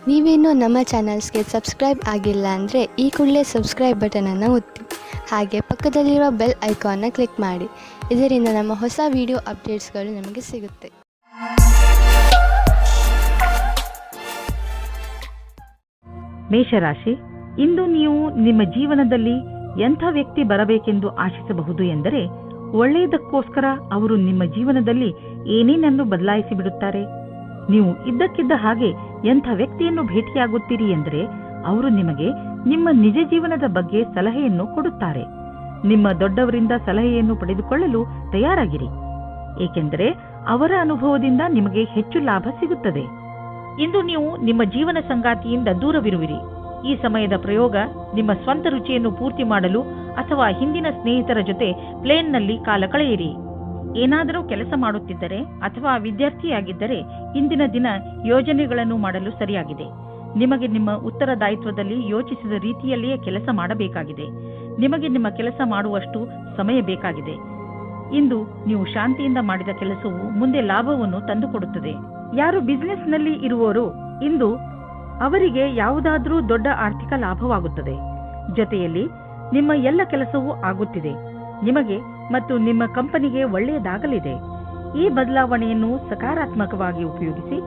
ನೀವೇನೂ ನಮ್ಮ ಚಾನಲ್ಸ್ಗೆ ಸಬ್ಸ್ಕ್ರೈಬ್ ಆಗಿಲ್ಲ ಅಂದರೆ ಈ ಕೂಡಲೇ ಸಬ್ಸ್ಕ್ರೈಬ್ ಬಟನನ್ನು ಒತ್ತಿ, ಹಾಗೆ ಪಕ್ಕದಲ್ಲಿರುವ ಬೆಲ್ ಐಕಾನ್ನ ಕ್ಲಿಕ್ ಮಾಡಿ. ಇದರಿಂದ ನಮ್ಮ ಹೊಸ ವಿಡಿಯೋ ಅಪ್ಡೇಟ್ಸ್ಗಳು ನಿಮಗೆ ಸಿಗುತ್ತೆ. ಮೇಷರಾಶಿ, ಇಂದು ನೀವು ನಿಮ್ಮ ಜೀವನದಲ್ಲಿ ಎಂಥ ವ್ಯಕ್ತಿ ಬರಬೇಕೆಂದು ಆಶಿಸಬಹುದು ಎಂದರೆ, ಒಳ್ಳೆಯದಕ್ಕೋಸ್ಕರ ಅವರು ನಿಮ್ಮ ಜೀವನದಲ್ಲಿ ಏನೇನನ್ನು ಬದಲಾಯಿಸಿ ಬಿಡುತ್ತಾರೆ. ನೀವು ಇದ್ದಕ್ಕಿದ್ದ ಹಾಗೆ ಎಂಥ ವ್ಯಕ್ತಿಯನ್ನು ಭೇಟಿಯಾಗುತ್ತೀರಿ ಎಂದರೆ, ಅವರು ನಿಮಗೆ ನಿಮ್ಮ ನಿಜ ಜೀವನದ ಬಗ್ಗೆ ಸಲಹೆಯನ್ನು ಕೊಡುತ್ತಾರೆ. ನಿಮ್ಮ ದೊಡ್ಡವರಿಂದ ಸಲಹೆಯನ್ನು ಪಡೆದುಕೊಳ್ಳಲು ತಯಾರಾಗಿರಿ, ಏಕೆಂದರೆ ಅವರ ಅನುಭವದಿಂದ ನಿಮಗೆ ಹೆಚ್ಚು ಲಾಭ ಸಿಗುತ್ತದೆ. ಇಂದು ನೀವು ನಿಮ್ಮ ಜೀವನ ಸಂಗಾತಿಯಿಂದ ದೂರವಿರುವಿರಿ. ಈ ಸಮಯದ ಪ್ರಯೋಗ ನಿಮ್ಮ ಸ್ವಂತ ರುಚಿಯನ್ನು ಪೂರ್ತಿ ಮಾಡಲು ಅಥವಾ ಹಿಂದಿನ ಸ್ನೇಹಿತರ ಜೊತೆ ಪ್ಲೇನ್ನಲ್ಲಿ ಕಾಲ ಕಳೆಯಿರಿ. ಏನಾದರೂ ಕೆಲಸ ಮಾಡುತ್ತಿದ್ದರೆ ಅಥವಾ ವಿದ್ಯಾರ್ಥಿಯಾಗಿದ್ದರೆ ಇಂದಿನ ದಿನ ಯೋಜನೆಗಳನ್ನು ಮಾಡಲು ಸರಿಯಾಗಿದೆ. ನಿಮಗೆ ನಿಮ್ಮ ಉತ್ತರದಾಯಿತ್ವದಲ್ಲಿ ಯೋಚಿಸಿದ ರೀತಿಯಲ್ಲಿಯೇ ಕೆಲಸ ಮಾಡಬೇಕಾಗಿದೆ. ನಿಮಗೆ ನಿಮ್ಮ ಕೆಲಸ ಮಾಡುವಷ್ಟು ಸಮಯ ಬೇಕಾಗಿದೆ. ಇಂದು ನೀವು ಶಾಂತಿಯಿಂದ ಮಾಡಿದ ಕೆಲಸವು ಮುಂದೆ ಲಾಭವನ್ನು ತಂದುಕೊಡುತ್ತದೆ. ಯಾರು ಬಿಸಿನೆಸ್ನಲ್ಲಿ ಇರುವವರು, ಇಂದು ಅವರಿಗೆ ಯಾವುದಾದರೂ ದೊಡ್ಡ ಆರ್ಥಿಕ ಲಾಭವಾಗುತ್ತದೆ. ಜೊತೆಯಲ್ಲಿ ನಿಮ್ಮ ಎಲ್ಲ ಕೆಲಸವೂ ಆಗುತ್ತಿದೆ. ನಿಮಗೆ ಮತ್ತು ನಿಮ್ಮ ಕಂಪನಿಗೆ ಒಳ್ಳೆಯದಾಗಲಿದೆ. ಈ ಬದಲಾವಣೆಯನ್ನು ಸಕಾರಾತ್ಮಕವಾಗಿ ಉಪಯೋಗಿಸಿ.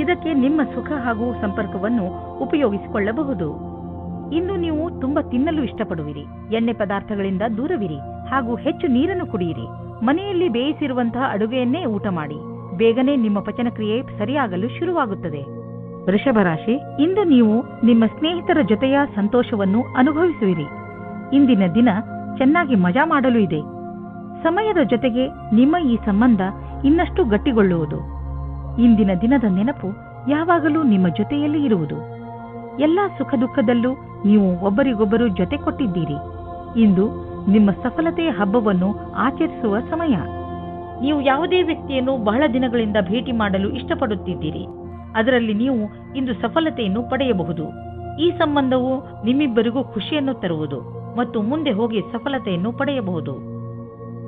ಇದಕ್ಕೆ ನಿಮ್ಮ ಸುಖ ಹಾಗೂ ಸಂಪರ್ಕವನ್ನು ಉಪಯೋಗಿಸಿಕೊಳ್ಳಬಹುದು. ಇಂದು ನೀವು ತುಂಬಾ ತಿನ್ನಲು ಇಷ್ಟಪಡುವಿರಿ. ಎಣ್ಣೆ ಪದಾರ್ಥಗಳಿಂದ ದೂರವಿರಿ ಹಾಗೂ ಹೆಚ್ಚು ನೀರನ್ನು ಕುಡಿಯಿರಿ. ಮನೆಯಲ್ಲಿ ಬೇಯಿಸಿರುವಂತಹ ಅಡುಗೆಯನ್ನೇ ಊಟ ಮಾಡಿ. ಬೇಗನೆ ನಿಮ್ಮ ಪಚನಕ್ರಿಯೆ ಸರಿಯಾಗಲು ಶುರುವಾಗುತ್ತದೆ. ವೃಷಭ ರಾಶಿ, ಇಂದು ನೀವು ನಿಮ್ಮ ಸ್ನೇಹಿತರ ಜೊತೆಯ ಸಂತೋಷವನ್ನು ಅನುಭವಿಸುವಿರಿ. ಇಂದಿನ ದಿನ ಚೆನ್ನಾಗಿ ಮಜಾ ಮಾಡಲು ಇದೆ. ಸಮಯದ ಜೊತೆಗೆ ನಿಮ್ಮ ಈ ಸಂಬಂಧ ಇನ್ನಷ್ಟು ಗಟ್ಟಿಗೊಳ್ಳುವುದು. ಇಂದಿನ ದಿನದ ನೆನಪು ಯಾವಾಗಲೂ ನಿಮ್ಮ ಜೊತೆಯಲ್ಲಿ ಇರುವುದು. ಎಲ್ಲಾ ಸುಖ ದುಃಖದಲ್ಲೂ ನೀವು ಒಬ್ಬರಿಗೊಬ್ಬರು ಜೊತೆ ಕೊಟ್ಟಿದ್ದೀರಿ. ಇಂದು ನಿಮ್ಮ ಸಫಲತೆಯ ಹಬ್ಬವನ್ನು ಆಚರಿಸುವ ಸಮಯ. ನೀವು ಯಾವುದೇ ವ್ಯಕ್ತಿಯನ್ನು ಬಹಳ ದಿನಗಳಿಂದ ಭೇಟಿ ಮಾಡಲು ಇಷ್ಟಪಡುತ್ತಿದ್ದೀರಿ. ಅದರಲ್ಲಿ ನೀವು ಇಂದು ಸಫಲತೆಯನ್ನು ಪಡೆಯಬಹುದು. ಈ ಸಂಬಂಧವು ನಿಮ್ಮಿಬ್ಬರಿಗೂ ಖುಷಿಯನ್ನು ತರುವುದು ಮತ್ತು ಮುಂದೆ ಹೋಗಿ ಸಫಲತೆಯನ್ನು ಪಡೆಯಬಹುದು.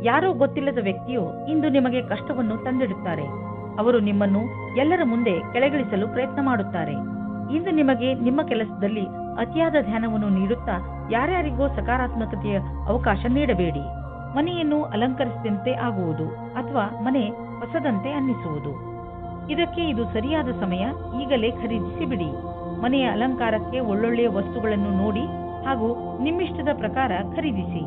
ಯಾರೋ ಗೊತ್ತಿಲ್ಲದ ವ್ಯಕ್ತಿಯು ಇಂದು ನಿಮಗೆ ಕಷ್ಟವನ್ನು ತಂದಿಡುತ್ತಾರೆ. ಅವರು ನಿಮ್ಮನ್ನು ಎಲ್ಲರ ಮುಂದೆ ಕೆಳಗಿಳಿಸಲು ಪ್ರಯತ್ನ ಮಾಡುತ್ತಾರೆ. ಇಂದು ನಿಮಗೆ ನಿಮ್ಮ ಕೆಲಸದಲ್ಲಿ ಅತಿಯಾದ ಧ್ಯಾನವನ್ನು ನೀಡುತ್ತಾ ಯಾರ್ಯಾರಿಗೋ ಸಕಾರಾತ್ಮಕತೆಯ ಅವಕಾಶ ನೀಡಬೇಡಿ. ಮನೆಯನ್ನು ಅಲಂಕರಿಸಿದಂತೆ ಆಗುವುದು ಅಥವಾ ಮನೆ ಹೊಸದಂತೆ ಅನ್ನಿಸುವುದು. ಇದಕ್ಕೆ ಇದು ಸರಿಯಾದ ಸಮಯ. ಈಗಲೇ ಖರೀದಿಸಿ ಬಿಡಿ. ಮನೆಯ ಅಲಂಕಾರಕ್ಕೆ ಒಳ್ಳೊಳ್ಳೆಯ ವಸ್ತುಗಳನ್ನು ನೋಡಿ ಹಾಗೂ ನಿಮ್ಮಿಷ್ಟದ ಪ್ರಕಾರ ಖರೀದಿಸಿ.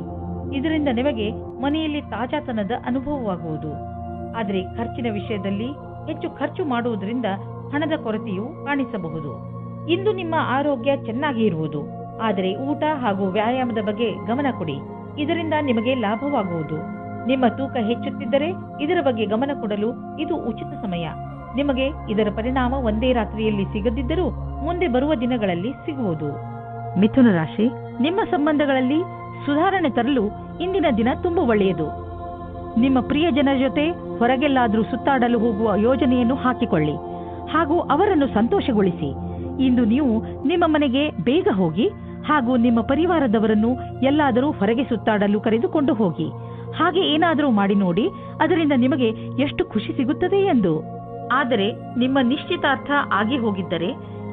ಇದರಿಂದ ನಿಮಗೆ ಮನೆಯಲ್ಲಿ ತಾಜಾತನದ ಅನುಭವವಾಗುವುದು. ಆದರೆ ಖರ್ಚಿನ ವಿಷಯದಲ್ಲಿ ಹೆಚ್ಚು ಖರ್ಚು ಮಾಡುವುದರಿಂದ ಹಣದ ಕೊರತೆಯು ಕಾಣಿಸಬಹುದು. ಇಂದು ನಿಮ್ಮ ಆರೋಗ್ಯ ಚೆನ್ನಾಗಿ ಇರುವುದು, ಆದರೆ ಊಟ ಹಾಗೂ ವ್ಯಾಯಾಮದ ಬಗ್ಗೆ ಗಮನ ಕೊಡಿ. ಇದರಿಂದ ನಿಮಗೆ ಲಾಭವಾಗುವುದು. ನಿಮ್ಮ ತೂಕ ಹೆಚ್ಚುತ್ತಿದ್ದರೆ ಇದರ ಬಗ್ಗೆ ಗಮನ ಕೊಡಲು ಇದು ಉಚಿತ ಸಮಯ. ನಿಮಗೆ ಇದರ ಪರಿಣಾಮ ಒಂದೇ ರಾತ್ರಿಯಲ್ಲಿ ಸಿಗದಿದ್ದರೂ ಮುಂದೆ ಬರುವ ದಿನಗಳಲ್ಲಿ ಸಿಗುವುದು. ಮಿಥುನ ರಾಶಿ, ನಿಮ್ಮ ಸಂಬಂಧಗಳಲ್ಲಿ ಸುಧಾರಣೆ ತರಲು ಇಂದಿನ ದಿನ ತುಂಬಾ ಒಳ್ಳೆಯದು. ನಿಮ್ಮ ಪ್ರಿಯ ಜನರ ಜೊತೆ ಹೊರಗೆಲ್ಲಾದರೂ ಸುತ್ತಾಡಲು ಹೋಗುವ ಯೋಜನೆಯನ್ನು ಹಾಕಿಕೊಳ್ಳಿ ಹಾಗೂ ಅವರನ್ನು ಸಂತೋಷಗೊಳಿಸಿ. ಇಂದು ನೀವು ನಿಮ್ಮ ಮನೆಗೆ ಬೇಗ ಹೋಗಿ ಹಾಗೂ ನಿಮ್ಮ ಪರಿವಾರದವರನ್ನು ಎಲ್ಲಾದರೂ ಹೊರಗೆ ಸುತ್ತಾಡಲು ಕರೆದುಕೊಂಡು ಹೋಗಿ. ಹಾಗೆ ಏನಾದರೂ ಮಾಡಿ ನೋಡಿ, ಅದರಿಂದ ನಿಮಗೆ ಎಷ್ಟು ಖುಷಿ ಸಿಗುತ್ತದೆ ಎಂದು. ಆದರೆ ನಿಮ್ಮ ನಿಶ್ಚಿತಾರ್ಥ ಆಗಿ ಹೋಗಿದ್ದರೆ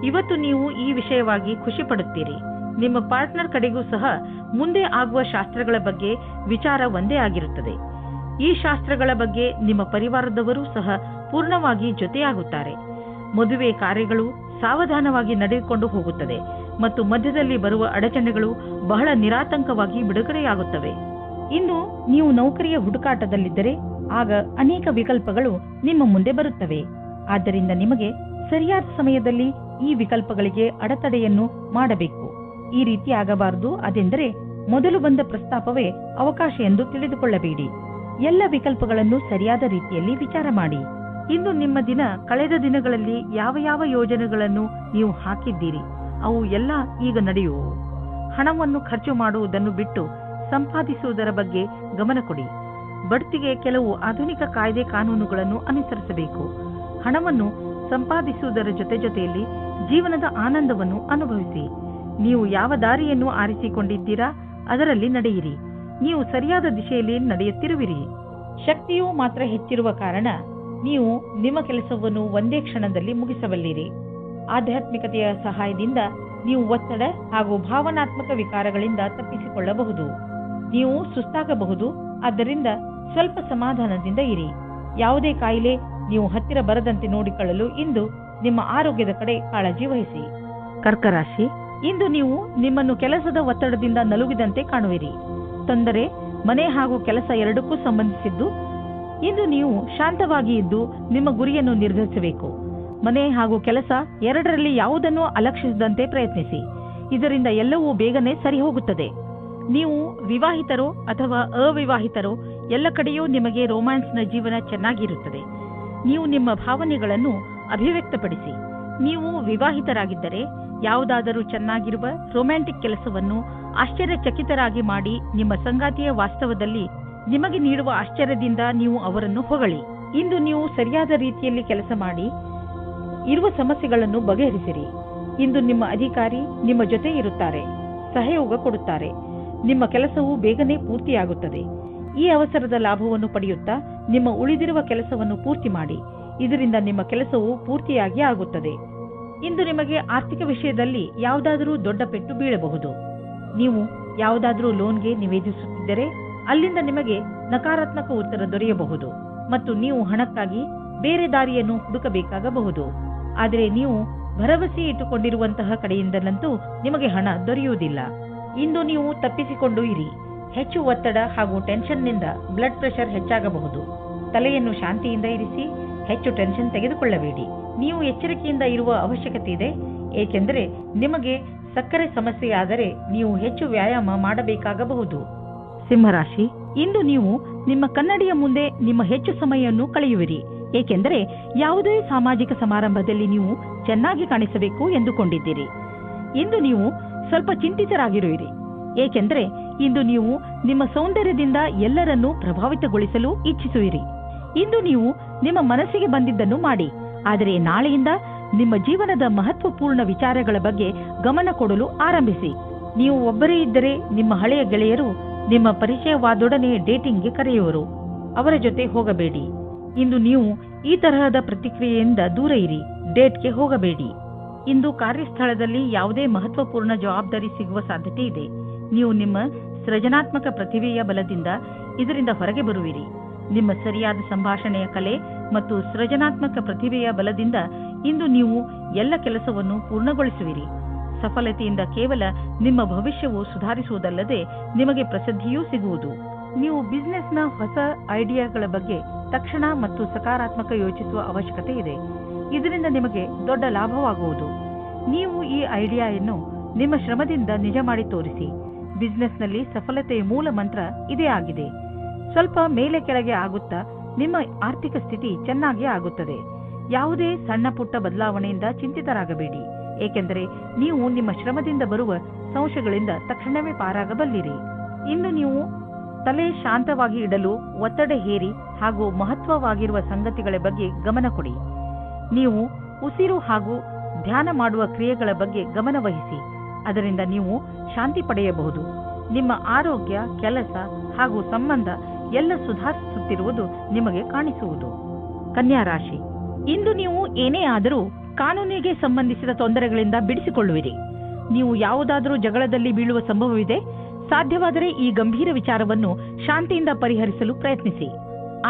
ಇವತ್ತು ನೀವು ಈ ವಿಷಯವಾಗಿ ಖುಷಿ ಪಡುತ್ತೀರಿ. ನಿಮ್ಮ ಪಾರ್ಟ್ನರ್ ಕಡೆಗೂ ಸಹ ಮುಂದೆ ಆಗುವ ಶಾಸ್ತ್ರಗಳ ಬಗ್ಗೆ ವಿಚಾರ ಒಂದೇ ಆಗಿರುತ್ತದೆ. ಈ ಶಾಸ್ತ್ರಗಳ ಬಗ್ಗೆ ನಿಮ್ಮ ಪರಿವಾರದವರೂ ಸಹ ಪೂರ್ಣವಾಗಿ ಜೊತೆಯಾಗುತ್ತಾರೆ. ಮದುವೆ ಕಾರ್ಯಗಳು ಸಾವಧಾನವಾಗಿ ನಡೆದುಕೊಂಡು ಹೋಗುತ್ತದೆ ಮತ್ತು ಮಧ್ಯದಲ್ಲಿ ಬರುವ ಅಡಚಣೆಗಳು ಬಹಳ ನಿರಾತಂಕವಾಗಿ ಬಿಡುಗಡೆಯಾಗುತ್ತವೆ. ಇನ್ನು ನೀವು ನೌಕರಿಯ ಹುಡುಕಾಟದಲ್ಲಿದ್ದರೆ ಆಗ ಅನೇಕ ವಿಕಲ್ಪಗಳು ನಿಮ್ಮ ಮುಂದೆ ಬರುತ್ತವೆ. ಆದ್ದರಿಂದ ನಿಮಗೆ ಸರಿಯಾದ ಸಮಯದಲ್ಲಿ ಈ ವಿಕಲ್ಪಗಳಿಗೆ ಅಡೆತಡೆಯನ್ನು ಮಾಡಬೇಕು. ಈ ರೀತಿ ಆಗಬಾರದು. ಅದೆಂದರೆ ಮೊದಲು ಬಂದ ಪ್ರಸ್ತಾಪವೇ ಅವಕಾಶ ಎಂದು ತಿಳಿದುಕೊಳ್ಳಬೇಡಿ. ಎಲ್ಲ ವಿಕಲ್ಪಗಳನ್ನು ಸರಿಯಾದ ರೀತಿಯಲ್ಲಿ ವಿಚಾರ ಮಾಡಿ. ಇಂದು ನಿಮ್ಮ ದಿನ ಕಳೆದ ದಿನಗಳಲ್ಲಿ ಯಾವ ಯಾವ ಯೋಜನೆಗಳನ್ನು ನೀವು ಹಾಕಿದ್ದೀರಿ ಅವು ಎಲ್ಲ ಈಗ ನಡೆಯುವು. ಹಣವನ್ನು ಖರ್ಚು ಮಾಡುವುದನ್ನು ಬಿಟ್ಟು ಸಂಪಾದಿಸುವುದರ ಬಗ್ಗೆ ಗಮನ ಕೊಡಿ. ಬಡ್ತಿಗೆ ಕೆಲವು ಆಧುನಿಕ ಕಾಯ್ದೆ ಕಾನೂನುಗಳನ್ನು ಅನುಸರಿಸಬೇಕು. ಹಣವನ್ನು ಸಂಪಾದಿಸುವುದರ ಜೊತೆಯಲ್ಲಿ ಜೀವನದ ಆನಂದವನ್ನು ಅನುಭವಿಸಿ. ನೀವು ಯಾವ ದಾರಿಯನ್ನು ಆರಿಸಿಕೊಂಡಿದ್ದೀರಾ ಅದರಲ್ಲಿ ನಡೆಯಿರಿ. ನೀವು ಸರಿಯಾದ ದಿಶೆಯಲ್ಲಿ ನಡೆಯುತ್ತಿರುವಿರಿ. ಶಕ್ತಿಯು ಮಾತ್ರ ಹೆಚ್ಚಿರುವ ಕಾರಣ ನೀವು ನಿಮ್ಮ ಕೆಲಸವನ್ನು ಒಂದೇ ಕ್ಷಣದಲ್ಲಿ ಮುಗಿಸಬಲ್ಲಿರಿ. ಆಧ್ಯಾತ್ಮಿಕತೆಯ ಸಹಾಯದಿಂದ ನೀವು ಒತ್ತಡ ಹಾಗೂ ಭಾವನಾತ್ಮಕ ವಿಕಾರಗಳಿಂದ ತಪ್ಪಿಸಿಕೊಳ್ಳಬಹುದು. ನೀವು ಸುಸ್ತಾಗಬಹುದು, ಆದ್ದರಿಂದ ಸ್ವಲ್ಪ ಸಮಾಧಾನದಿಂದ ಇರಿ. ಯಾವುದೇ ಕಾಯಿಲೆ ನೀವು ಹತ್ತಿರ ಬರದಂತೆ ನೋಡಿಕೊಳ್ಳಲು ಇಂದು ನಿಮ್ಮ ಆರೋಗ್ಯದ ಕಡೆ ಕಾಳಜಿ ವಹಿಸಿ. ಕರ್ಕರಾಶಿ, ಇಂದು ನೀವು ನಿಮ್ಮನ್ನು ಕೆಲಸದ ಒತ್ತಡದಿಂದ ನಲುಗಿದಂತೆ ಕಾಣುವಿರಿ. ತೊಂದರೆ ಮನೆ ಹಾಗೂ ಕೆಲಸ ಎರಡಕ್ಕೂ ಸಂಬಂಧಿಸಿದ್ದು. ಇಂದು ನೀವು ಶಾಂತವಾಗಿ ಇದ್ದು ನಿಮ್ಮ ಗುರಿಯನ್ನು ನಿರ್ಧರಿಸಬೇಕು. ಮನೆ ಹಾಗೂ ಕೆಲಸ ಎರಡರಲ್ಲಿ ಯಾವುದನ್ನು ಅಲಕ್ಷಿಸದಂತೆ ಪ್ರಯತ್ನಿಸಿ. ಇದರಿಂದ ಎಲ್ಲವೂ ಬೇಗನೆ ಸರಿ ಹೋಗುತ್ತದೆ. ನೀವು ವಿವಾಹಿತರೋ ಅಥವಾ ಅವಿವಾಹಿತರೋ ಎಲ್ಲ ಕಡೆಯೂ ನಿಮಗೆ ರೋಮ್ಯಾನ್ಸ್ನ ಜೀವನ ಚೆನ್ನಾಗಿರುತ್ತದೆ. ನೀವು ನಿಮ್ಮ ಭಾವನೆಗಳನ್ನು ಅಭಿವ್ಯಕ್ತಪಡಿಸಿ. ನೀವು ವಿವಾಹಿತರಾಗಿದ್ದರೆ ಯಾವುದಾದರೂ ಚೆನ್ನಾಗಿರುವ ರೊಮ್ಯಾಂಟಿಕ್ ಕೆಲಸವನ್ನು ಆಶ್ಚರ್ಯಚಕಿತರಾಗಿ ಮಾಡಿ ನಿಮ್ಮ ಸಂಗಾತಿಯ ವಾಸ್ತವದಲ್ಲಿ ನಿಮಗೆ ನೀಡುವ ಆಶ್ಚರ್ಯದಿಂದ ನೀವು ಅವರನ್ನು ಹೊಗಳಿ. ಇಂದು ನೀವು ಸರಿಯಾದ ರೀತಿಯಲ್ಲಿ ಕೆಲಸ ಮಾಡಿ ಇರುವ ಸಮಸ್ಯೆಗಳನ್ನು ಬಗೆಹರಿಸಿರಿ. ಇಂದು ನಿಮ್ಮ ಅಧಿಕಾರಿ ನಿಮ್ಮ ಜೊತೆ ಇರುತ್ತಾರೆ, ಸಹಯೋಗ ಕೊಡುತ್ತಾರೆ. ನಿಮ್ಮ ಕೆಲಸವು ಬೇಗನೆ ಪೂರ್ತಿಯಾಗುತ್ತದೆ. ಈ ಅವಸರದ ಲಾಭವನ್ನು ಪಡೆಯುತ್ತಾ ನಿಮ್ಮ ಉಳಿದಿರುವ ಕೆಲಸವನ್ನು ಪೂರ್ತಿ ಮಾಡಿ. ಇದರಿಂದ ನಿಮ್ಮ ಕೆಲಸವು ಪೂರ್ತಿಯಾಗಿ ಆಗುತ್ತದೆ. ಇಂದು ನಿಮಗೆ ಆರ್ಥಿಕ ವಿಷಯದಲ್ಲಿ ಯಾವುದಾದರೂ ದೊಡ್ಡ ಪೆಟ್ಟು ಬೀಳಬಹುದು. ನೀವು ಯಾವುದಾದರೂ ಲೋನ್ಗೆ ನಿವೇದಿಸುತ್ತಿದ್ದರೆ ಅಲ್ಲಿಂದ ನಿಮಗೆ ನಕಾರಾತ್ಮಕ ಉತ್ತರ ದೊರೆಯಬಹುದು ಮತ್ತು ನೀವು ಹಣಕ್ಕಾಗಿ ಬೇರೆ ದಾರಿಯನ್ನು ಹುಡುಕಬೇಕಾಗಬಹುದು. ಆದರೆ ನೀವು ಭರವಸೆ ಇಟ್ಟುಕೊಂಡಿರುವಂತಹ ಕಡೆಯಿಂದಲಂತೂ ನಿಮಗೆ ಹಣ ದೊರೆಯುವುದಿಲ್ಲ. ಇಂದು ನೀವು ತಪ್ಪಿಸಿಕೊಂಡು ಇರಿ. ಹೆಚ್ಚು ಒತ್ತಡ ಹಾಗೂ ಟೆನ್ಷನ್ನಿಂದ ಬ್ಲಡ್ ಪ್ರೆಷರ್ ಹೆಚ್ಚಾಗಬಹುದು. ತಲೆಯನ್ನು ಶಾಂತಿಯಿಂದ ಇರಿಸಿ. ಹೆಚ್ಚು ಟೆನ್ಷನ್ ತೆಗೆದುಕೊಳ್ಳಬೇಡಿ. ನೀವು ಎಚ್ಚರಿಕೆಯಿಂದ ಇರುವ ಅವಶ್ಯಕತೆ ಇದೆ, ಏಕೆಂದರೆ ನಿಮಗೆ ಸಕ್ಕರೆ ಸಮಸ್ಯೆಯಾದರೆ ನೀವು ಹೆಚ್ಚು ವ್ಯಾಯಾಮ ಮಾಡಬೇಕಾಗಬಹುದು. ಸಿಂಹರಾಶಿ, ಇಂದು ನೀವು ನಿಮ್ಮ ಕನ್ನಡಿಯ ಮುಂದೆ ನಿಮ್ಮ ಹೆಚ್ಚು ಸಮಯವನ್ನು ಕಳೆಯುವಿರಿ. ಏಕೆಂದರೆ ಯಾವುದೇ ಸಾಮಾಜಿಕ ಸಮಾರಂಭದಲ್ಲಿ ನೀವು ಚೆನ್ನಾಗಿ ಕಾಣಿಸಬೇಕು ಎಂದುಕೊಂಡಿದ್ದೀರಿ. ಇಂದು ನೀವು ಸ್ವಲ್ಪ ಚಿಂತಿತರಾಗಿರುವಿರಿ, ಏಕೆಂದರೆ ಇಂದು ನೀವು ನಿಮ್ಮ ಸೌಂದರ್ಯದಿಂದ ಎಲ್ಲರನ್ನೂ ಪ್ರಭಾವಿತಗೊಳಿಸಲು ಇಚ್ಛಿಸುವಿರಿ. ಇಂದು ನೀವು ನಿಮ್ಮ ಮನಸ್ಸಿಗೆ ಬಂದಿದ್ದನ್ನು ಮಾಡಿ. ಆದರೆ ನಾಳೆಯಿಂದ ನಿಮ್ಮ ಜೀವನದ ಮಹತ್ವಪೂರ್ಣ ವಿಚಾರಗಳ ಬಗ್ಗೆ ಗಮನ ಕೊಡಲು ಆರಂಭಿಸಿ. ನೀವು ಒಬ್ಬರೇ ಇದ್ದರೆ ನಿಮ್ಮ ಹಳೆಯ ಗೆಳೆಯರು ನಿಮ್ಮ ಪರಿಚಯವಾದೊಡನೆ ಡೇಟಿಂಗ್ಗೆ ಕರೆಯುವರು. ಅವರ ಜೊತೆ ಹೋಗಬೇಡಿ. ಇಂದು ನೀವು ಈ ತರಹದ ಪ್ರತಿಕ್ರಿಯೆಯಿಂದ ದೂರ ಇರಿ. ಡೇಟ್ಗೆ ಹೋಗಬೇಡಿ. ಇಂದು ಕಾರ್ಯಸ್ಥಳದಲ್ಲಿ ಯಾವುದೇ ಮಹತ್ವಪೂರ್ಣ ಜವಾಬ್ದಾರಿ ಸಿಗುವ ಸಾಧ್ಯತೆ ಇದೆ. ನೀವು ನಿಮ್ಮ ಸೃಜನಾತ್ಮಕ ಪ್ರತಿಭೆಯ ಬಲದಿಂದ ಇದರಿಂದ ಹೊರಗೆ ಬರುವಿರಿ. ನಿಮ್ಮ ಸರಿಯಾದ ಸಂಭಾಷಣೆಯ ಕಲೆ ಮತ್ತು ಸೃಜನಾತ್ಮಕ ಪ್ರತಿಭೆಯ ಬಲದಿಂದ ಇಂದು ನೀವು ಎಲ್ಲ ಕೆಲಸವನ್ನು ಪೂರ್ಣಗೊಳಿಸುವಿರಿ. ಸಫಲತೆಯಿಂದ ಕೇವಲ ನಿಮ್ಮ ಭವಿಷ್ಯವು ಸುಧಾರಿಸುವುದಲ್ಲದೆ ನಿಮಗೆ ಪ್ರಸಿದ್ಧಿಯೂ ಸಿಗುವುದು. ನೀವು ಬಿಸಿನೆಸ್ನ ಹೊಸ ಐಡಿಯಾಗಳ ಬಗ್ಗೆ ತಕ್ಷಣ ಮತ್ತು ಸಕಾರಾತ್ಮಕ ಯೋಚಿಸುವ ಅವಶ್ಯಕತೆ ಇದೆ. ಇದರಿಂದ ನಿಮಗೆ ದೊಡ್ಡ ಲಾಭವಾಗುವುದು. ನೀವು ಈ ಐಡಿಯಾವನ್ನು ನಿಮ್ಮ ಶ್ರಮದಿಂದ ನಿಜ ಮಾಡಿ ತೋರಿಸಿ. ಬಿಸಿನೆಸ್ನಲ್ಲಿ ಸಫಲತೆಯ ಮೂಲ ಮಂತ್ರ ಇದೇ ಆಗಿದೆ. ಸ್ವಲ್ಪ ಮೇಲೆ ಕೆಳಗೆ ಆಗುತ್ತಾ ನಿಮ್ಮ ಆರ್ಥಿಕ ಸ್ಥಿತಿ ಚೆನ್ನಾಗಿ ಆಗುತ್ತದೆ. ಯಾವುದೇ ಸಣ್ಣ ಪುಟ್ಟ ಬದಲಾವಣೆಯಿಂದ ಚಿಂತಿತರಾಗಬೇಡಿ, ಏಕೆಂದರೆ ನೀವು ನಿಮ್ಮ ಶ್ರಮದಿಂದ ಬರುವ ಸಂಶಯಗಳಿಂದ ತಕ್ಷಣವೇ ಪಾರಾಗಬಲ್ಲಿರಿ. ಇನ್ನು ನೀವು ತಲೆ ಶಾಂತವಾಗಿ ಇಡಲು ಒತ್ತಡ ಹೇರಿ ಹಾಗೂ ಮಹತ್ವವಾಗಿರುವ ಸಂಗತಿಗಳ ಬಗ್ಗೆ ಗಮನ ಕೊಡಿ. ನೀವು ಉಸಿರು ಹಾಗೂ ಧ್ಯಾನ ಮಾಡುವ ಕ್ರಿಯೆಗಳ ಬಗ್ಗೆ ಗಮನ ವಹಿಸಿ. ಅದರಿಂದ ನೀವು ಶಾಂತಿ ಪಡೆಯಬಹುದು. ನಿಮ್ಮ ಆರೋಗ್ಯ, ಕೆಲಸ ಹಾಗೂ ಸಂಬಂಧ ಎಲ್ಲ ಸುಧಾರಿಸುತ್ತಿರುವುದು ನಿಮಗೆ ಕಾಣಿಸುವುದು. ಕನ್ಯಾ ರಾಶಿ, ಇಂದು ನೀವು ಏನೇ ಆದರೂ ಕಾನೂನಿಗೆ ಸಂಬಂಧಿಸಿದ ತೊಂದರೆಗಳಿಂದ ಬಿಡಿಸಿಕೊಳ್ಳುವಿರಿ. ನೀವು ಯಾವುದಾದರೂ ಜಗಳದಲ್ಲಿ ಬೀಳುವ ಸಂಭವವಿದೆ. ಸಾಧ್ಯವಾದರೆ ಈ ಗಂಭೀರ ವಿಚಾರವನ್ನು ಶಾಂತಿಯಿಂದ ಪರಿಹರಿಸಲು ಪ್ರಯತ್ನಿಸಿ.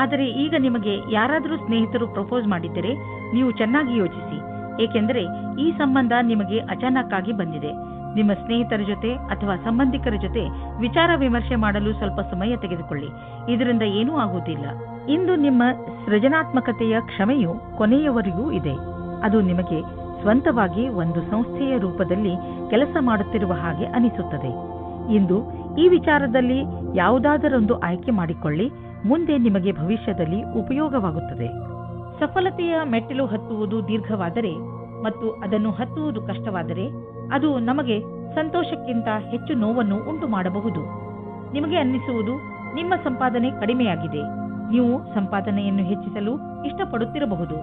ಆದರೆ ಈಗ ನಿಮಗೆ ಯಾರಾದರೂ ಸ್ನೇಹಿತರು ಪ್ರಪೋಸ್ ಮಾಡಿದ್ದರೆ ನೀವು ಚೆನ್ನಾಗಿ ಯೋಚಿಸಿ, ಏಕೆಂದರೆ ಈ ಸಂಬಂಧ ನಿಮಗೆ ಅಚಾನಕ್ಕಾಗಿ ಬಂದಿದೆ. ನಿಮ್ಮ ಸ್ನೇಹಿತರ ಜೊತೆ ಅಥವಾ ಸಂಬಂಧಿಕರ ಜೊತೆ ವಿಚಾರ ವಿಮರ್ಶೆ ಮಾಡಲು ಸ್ವಲ್ಪ ಸಮಯ ತೆಗೆದುಕೊಳ್ಳಿ. ಇದರಿಂದ ಏನೂ ಆಗುವುದಿಲ್ಲ. ಇಂದು ನಿಮ್ಮ ಸೃಜನಾತ್ಮಕತೆಯ ಕ್ಷಮೆಯು ಕೊನೆಯವರೆಗೂ ಇದೆ. ಅದು ನಿಮಗೆ ಸ್ವಂತವಾಗಿ ಒಂದು ಸಂಸ್ಥೆಯ ರೂಪದಲ್ಲಿ ಕೆಲಸ ಮಾಡುತ್ತಿರುವ ಹಾಗೆ ಅನಿಸುತ್ತದೆ. ಇಂದು ಈ ವಿಚಾರದಲ್ಲಿ ಯಾವುದಾದರೊಂದು ಆಯ್ಕೆ ಮಾಡಿಕೊಳ್ಳಿ. ಮುಂದೆ ನಿಮಗೆ ಭವಿಷ್ಯದಲ್ಲಿ ಉಪಯೋಗವಾಗುತ್ತದೆ. ಸಫಲತೆಯ ಮೆಟ್ಟಿಲು ಹತ್ತುವುದು ದೀರ್ಘವಾದರೆ ಮತ್ತು ಅದನ್ನು ಹತ್ತುವುದು ಕಷ್ಟವಾದರೆ ಅದು ನಮಗೆ ಸಂತೋಷಕ್ಕಿಂತ ಹೆಚ್ಚು ನೋವನ್ನು ಉಂಟು ಮಾಡಬಹುದು. ನಿಮಗೆ ಅನ್ನಿಸುವುದು ನಿಮ್ಮ ಸಂಪಾದನೆ ಕಡಿಮೆಯಾಗಿದೆ. ನೀವು ಸಂಪಾದನೆಯನ್ನು ಹೆಚ್ಚಿಸಲು ಇಷ್ಟಪಡುತ್ತಿರಬಹುದು.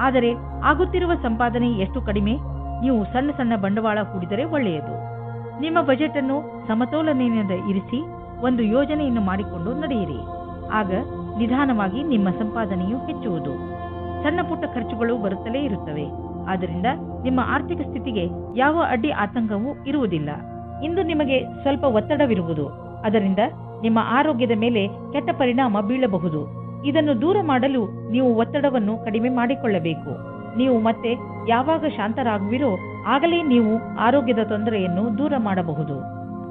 ಆದರೆ ಆಗುತ್ತಿರುವ ಸಂಪಾದನೆ ಎಷ್ಟು ಕಡಿಮೆ? ನೀವು ಸಣ್ಣ ಸಣ್ಣ ಬಂಡವಾಳ ಹೂಡಿದರೆ ಒಳ್ಳೆಯದು. ನಿಮ್ಮ ಬಜೆಟ್ ಅನ್ನು ಸಮತೋಲನೆಯಿಂದ ಇರಿಸಿ ಒಂದು ಯೋಜನೆಯನ್ನು ಮಾಡಿಕೊಂಡು ನಡೆಯಿರಿ. ಆಗ ನಿಧಾನವಾಗಿ ನಿಮ್ಮ ಸಂಪಾದನೆಯು ಹೆಚ್ಚುವುದು. ಸಣ್ಣ ಪುಟ್ಟ ಖರ್ಚುಗಳು ಬರುತ್ತಲೇ ಇರುತ್ತವೆ. ಆದ್ದರಿಂದ ನಿಮ್ಮ ಆರ್ಥಿಕ ಸ್ಥಿತಿಗೆ ಯಾವ ಅಡ್ಡಿ ಆತಂಕವೂ ಇರುವುದಿಲ್ಲ. ಇಂದು ನಿಮಗೆ ಸ್ವಲ್ಪ ಒತ್ತಡವಿರುವುದು, ಅದರಿಂದ ನಿಮ್ಮ ಆರೋಗ್ಯದ ಮೇಲೆ ಕೆಟ್ಟ ಪರಿಣಾಮ ಬೀಳಬಹುದು. ಇದನ್ನು ದೂರ ಮಾಡಲು ನೀವು ಒತ್ತಡವನ್ನು ಕಡಿಮೆ ಮಾಡಿಕೊಳ್ಳಬೇಕು. ನೀವು ಮತ್ತೆ ಯಾವಾಗ ಶಾಂತರಾಗುವಿರೋ ಆಗಲೇ ನೀವು ಆರೋಗ್ಯದ ತೊಂದರೆಯನ್ನು ದೂರ ಮಾಡಬಹುದು.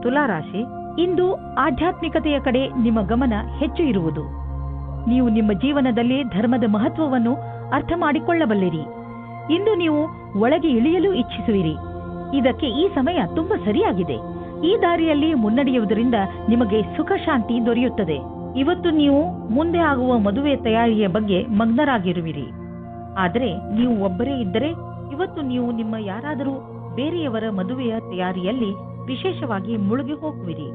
ತುಲಾರಾಶಿ, ಇಂದು ಆಧ್ಯಾತ್ಮಿಕತೆಯ ಕಡೆ ನಿಮ್ಮ ಗಮನ ಹೆಚ್ಚು ಇರುವುದು. ನೀವು ನಿಮ್ಮ ಜೀವನದಲ್ಲಿ ಧರ್ಮದ ಮಹತ್ವವನ್ನು ಅರ್ಥ ಮಾಡಿಕೊಳ್ಳಬಲ್ಲಿರಿ. ಇಂದು ನೀವು ಒಳಗೆ ಇಳಿಯಲು ಇಚ್ಛಿಸುವಿರಿ. ಇದಕ್ಕೆ ಈ ಸಮಯ ತುಂಬಾ ಸರಿಯಾಗಿದೆ. ಈ ದಾರಿಯಲ್ಲಿ ಮುನ್ನಡೆಯುವುದರಿಂದ ನಿಮಗೆ ಸುಖ ಶಾಂತಿ ದೊರೆಯುತ್ತದೆ. ಇವತ್ತು ನೀವು ಮುಂದೆ ಆಗುವ ಮದುವೆ ತಯಾರಿಯ ಬಗ್ಗೆ ಮಗ್ನರಾಗಿರುವಿರಿ. ಆದರೆ ನೀವು ಒಬ್ಬರೇ ಇದ್ದರೆ ಇವತ್ತು ನೀವು ನಿಮ್ಮ ಯಾರಾದರೂ ಬೇರೆಯವರ ಮದುವೆಯ ತಯಾರಿಯಲ್ಲಿ ವಿಶೇಷವಾಗಿ ಮುಳುಗಿ ಹೋಗುವಿರಿ.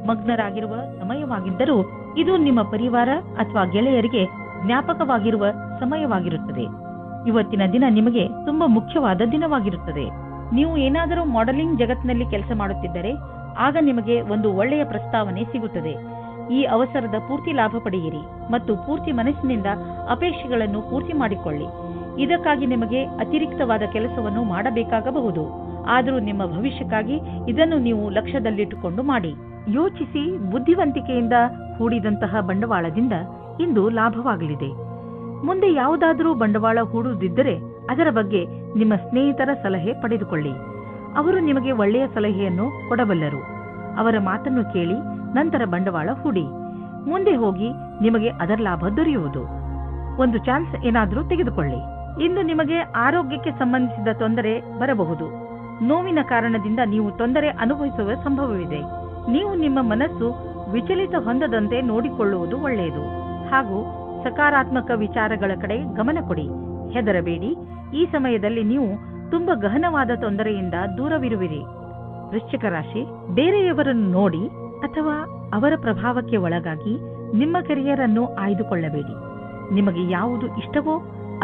ಮಗ್ನರಾಗಿರುವ ಸಮಯವಾಗಿದ್ದರೂ ಇದು ನಿಮ್ಮ ಪರಿವಾರ ಅಥವಾ ಗೆಳೆಯರಿಗೆ ಜ್ಞಾಪಕವಾಗಿರುವ ಸಮಯವಾಗಿರುತ್ತದೆ. ಇವತ್ತಿನ ದಿನ ನಿಮಗೆ ತುಂಬಾ ಮುಖ್ಯವಾದ ದಿನವಾಗಿರುತ್ತದೆ. ನೀವು ಏನಾದರೂ ಮಾಡೆಲಿಂಗ್ ಜಗತ್ತಿನಲ್ಲಿ ಕೆಲಸ ಮಾಡುತ್ತಿದ್ದರೆ ಆಗ ನಿಮಗೆ ಒಂದು ಒಳ್ಳೆಯ ಪ್ರಸ್ತಾವನೆ ಸಿಗುತ್ತದೆ. ಈ ಅವಸರದ ಪೂರ್ತಿ ಲಾಭ ಪಡೆಯಿರಿ ಮತ್ತು ಪೂರ್ತಿ ಮನಸ್ಸಿನಿಂದ ಅಪೇಕ್ಷೆಗಳನ್ನು ಪೂರ್ತಿ ಮಾಡಿಕೊಳ್ಳಿ. ಇದಕ್ಕಾಗಿ ನಿಮಗೆ ಅತಿರಿಕ್ತವಾದ ಕೆಲಸವನ್ನು ಮಾಡಬೇಕಾಗಬಹುದು. ಆದರೂ ನಿಮ್ಮ ಭವಿಷ್ಯಕ್ಕಾಗಿ ಇದನ್ನು ನೀವು ಲಕ್ಷ್ಯದಲ್ಲಿಟ್ಟುಕೊಂಡು ಮಾಡಿ. ಯೋಚಿಸಿ ಬುದ್ಧಿವಂತಿಕೆಯಿಂದ ಹೂಡಿದಂತಹ ಬಂಡವಾಳದಿಂದ ಇಂದು ಲಾಭವಾಗಲಿದೆ. ಮುಂದೆ ಯಾವುದಾದರೂ ಬಂಡವಾಳ ಹೂಡುವುದಿದ್ದರೆ ಅದರ ಬಗ್ಗೆ ನಿಮ್ಮ ಸ್ನೇಹಿತರ ಸಲಹೆ ಪಡೆದುಕೊಳ್ಳಿ. ಅವರು ನಿಮಗೆ ಒಳ್ಳೆಯ ಸಲಹೆಯನ್ನು ಕೊಡಬಲ್ಲರು. ಅವರ ಮಾತನ್ನು ಕೇಳಿ ನಂತರ ಬಂಡವಾಳ ಹೂಡಿ. ಮುಂದೆ ಹೋಗಿ ನಿಮಗೆ ಅದರ ಲಾಭ ದೊರೆಯುವುದು. ಒಂದು ಚಾನ್ಸ್ ಏನಾದರೂ ತೆಗೆದುಕೊಳ್ಳಿ. ಇಂದು ನಿಮಗೆ ಆರೋಗ್ಯಕ್ಕೆ ಸಂಬಂಧಿಸಿದ ತೊಂದರೆ ಬರಬಹುದು. ನೋವಿನ ಕಾರಣದಿಂದ ನೀವು ತೊಂದರೆ ಅನುಭವಿಸುವ ಸಂಭವವಿದೆ. ನೀವು ನಿಮ್ಮ ಮನಸ್ಸು ವಿಚಲಿತ ಹೊಂದದಂತೆ ನೋಡಿಕೊಳ್ಳುವುದು ಒಳ್ಳೆಯದು ಹಾಗೂ ಸಕಾರಾತ್ಮಕ ವಿಚಾರಗಳ ಕಡೆ ಗಮನ ಕೊಡಿ. ಹೆದರಬೇಡಿ. ಈ ಸಮಯದಲ್ಲಿ ನೀವು ತುಂಬಾ ಗಹನವಾದ ತೊಂದರೆಯಿಂದ ದೂರವಿರುವಿರಿ. ವೃಶ್ಚಿಕ ರಾಶಿ, ಬೇರೆಯವರನ್ನು ನೋಡಿ ಅಥವಾ ಅವರ ಪ್ರಭಾವಕ್ಕೆ ಒಳಗಾಗಿ ನಿಮ್ಮ ಕರಿಯರ್ ಅನ್ನು ಆಯ್ದುಕೊಳ್ಳಬೇಡಿ. ನಿಮಗೆ ಯಾವುದು ಇಷ್ಟವೋ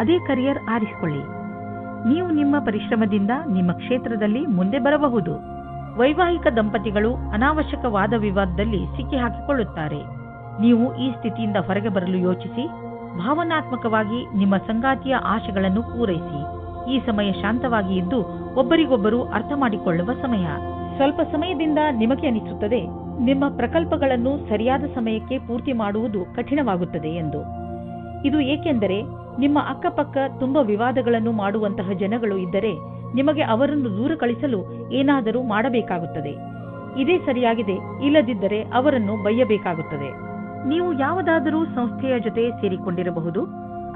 ಅದೇ ಕರಿಯರ್ ಆರಿಸಿಕೊಳ್ಳಿ. ನೀವು ನಿಮ್ಮ ಪರಿಶ್ರಮದಿಂದ ನಿಮ್ಮ ಕ್ಷೇತ್ರದಲ್ಲಿ ಮುಂದೆ ಬರಬಹುದು. ವೈವಾಹಿಕ ದಂಪತಿಗಳು ಅನಾವಶ್ಯಕ ವಾದ ವಿವಾದದಲ್ಲಿ ಸಿಕ್ಕಿ ಹಾಕಿಕೊಳ್ಳುತ್ತಾರೆ. ನೀವು ಈ ಸ್ಥಿತಿಯಿಂದ ಹೊರಗೆ ಬರಲು ಯೋಚಿಸಿ ಭಾವನಾತ್ಮಕವಾಗಿ ನಿಮ್ಮ ಸಂಗಾತಿಯ ಆಶೆಗಳನ್ನು ಪೂರೈಸಿ. ಈ ಸಮಯ ಶಾಂತವಾಗಿ ಇದ್ದು ಒಬ್ಬರಿಗೊಬ್ಬರು ಅರ್ಥ ಮಾಡಿಕೊಳ್ಳುವ ಸಮಯ. ಸ್ವಲ್ಪ ಸಮಯದಿಂದ ನಿಮಗೆ ಅನಿಸುತ್ತದೆ ನಿಮ್ಮ ಪ್ರಕಲ್ಪಗಳನ್ನು ಸರಿಯಾದ ಸಮಯಕ್ಕೆ ಪೂರ್ತಿ ಮಾಡುವುದು ಕಠಿಣವಾಗುತ್ತದೆ ಎಂದು. ಇದು ಏಕೆಂದರೆ ನಿಮ್ಮ ಅಕ್ಕಪಕ್ಕ ತುಂಬಾ ವಿವಾದಗಳನ್ನು ಮಾಡುವಂತಹ ಜನಗಳು ಇದ್ದರೆ ನಿಮಗೆ ಅವರನ್ನು ದೂರ ಕಳಿಸಲು ಏನಾದರೂ ಮಾಡಬೇಕಾಗುತ್ತದೆ. ಇದೇ ಸರಿಯಾಗಿದೆ, ಇಲ್ಲದಿದ್ದರೆ ಅವರನ್ನು ಬೈಯಬೇಕಾಗುತ್ತದೆ. ನೀವು ಯಾವುದಾದರೂ ಸಂಸ್ಥೆಯ ಜೊತೆ ಸೇರಿಕೊಂಡಿರಬಹುದು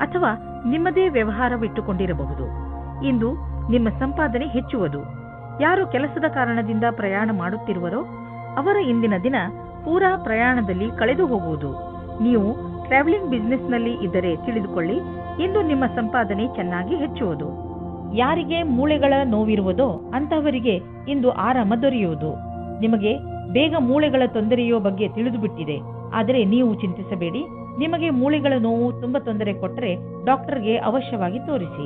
ಅಥವಾ ನಿಮ್ಮದೇ ವ್ಯವಹಾರವಿಟ್ಟುಕೊಂಡಿರಬಹುದು. ಇಂದು ನಿಮ್ಮ ಸಂಪಾದನೆ ಹೆಚ್ಚುವುದು. ಯಾರು ಕೆಲಸದ ಕಾರಣದಿಂದ ಪ್ರಯಾಣ ಮಾಡುತ್ತಿರುವರೋ ಅವರ ಇಂದಿನ ದಿನ ಪೂರಾ ಪ್ರಯಾಣದಲ್ಲಿ ಕಳೆದು ಹೋಗುವುದು. ನೀವು ಟ್ರಾವೆಲಿಂಗ್ ಬಿಸಿನೆಸ್ನಲ್ಲಿ ಇದ್ದರೆ ತಿಳಿದುಕೊಳ್ಳಿ, ಇಂದು ನಿಮ್ಮ ಸಂಪಾದನೆ ಚೆನ್ನಾಗಿ ಹೆಚ್ಚುವುದು. ಯಾರಿಗೆ ಮೂಳೆಗಳ ನೋವಿರುವುದೋ ಅಂತಹವರಿಗೆ ಇಂದು ಆರಾಮ ದೊರೆಯುವುದು. ನಿಮಗೆ ಬೇಗ ಮೂಳೆಗಳ ತೊಂದರೆಯೋ ಬಗ್ಗೆ ತಿಳಿದುಬಿಟ್ಟಿದೆ. ಆದರೆ ನೀವು ಚಿಂತಿಸಬೇಡಿ. ನಿಮಗೆ ಮೂಳೆಗಳ ನೋವು ತುಂಬಾ ತೊಂದರೆ ಕೊಟ್ಟರೆ ಡಾಕ್ಟರ್ಗೆ ಅವಶ್ಯವಾಗಿ ತೋರಿಸಿ.